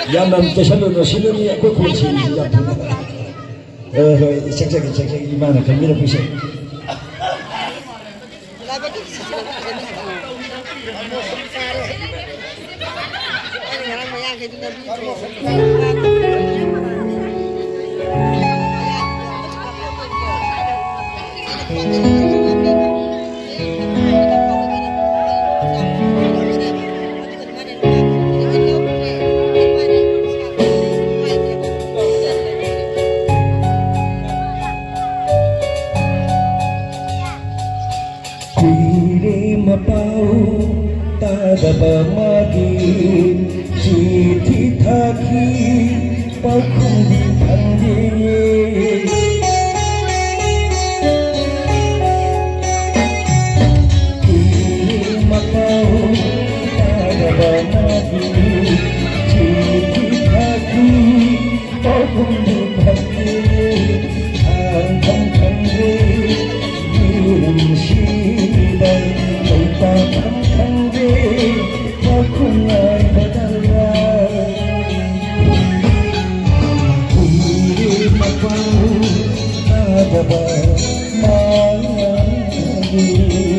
Yamam Tashalo no Shiloni, a cook which is Imana, can be a push. Magi Siti Thaki Pakundi Pandi Makau Tadaba Magi Siti Thaki Pakundi Pandi Angkang Pandi Yuram Shidan Kauta Pandi Aku ngai badala, uri makau ada mandi. Thank you.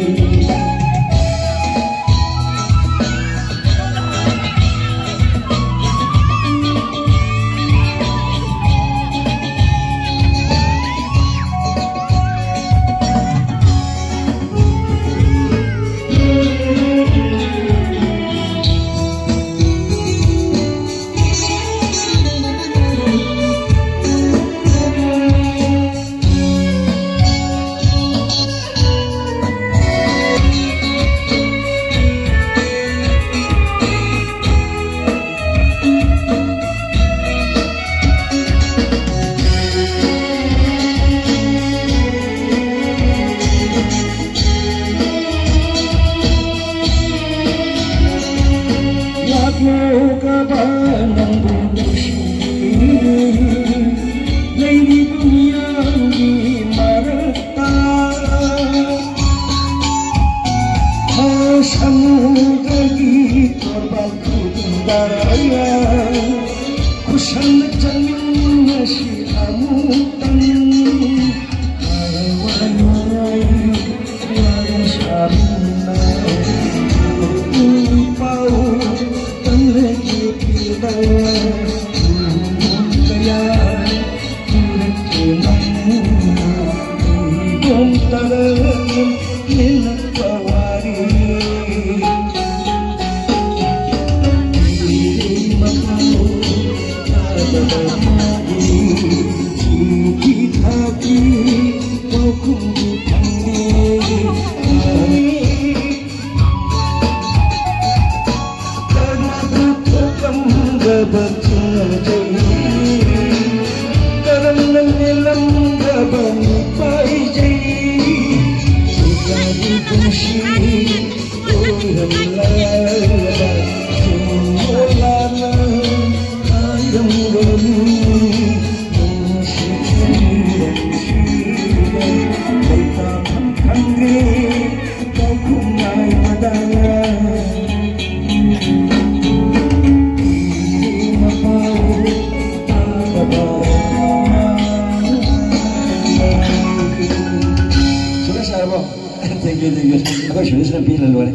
Aku sudah bilang luar.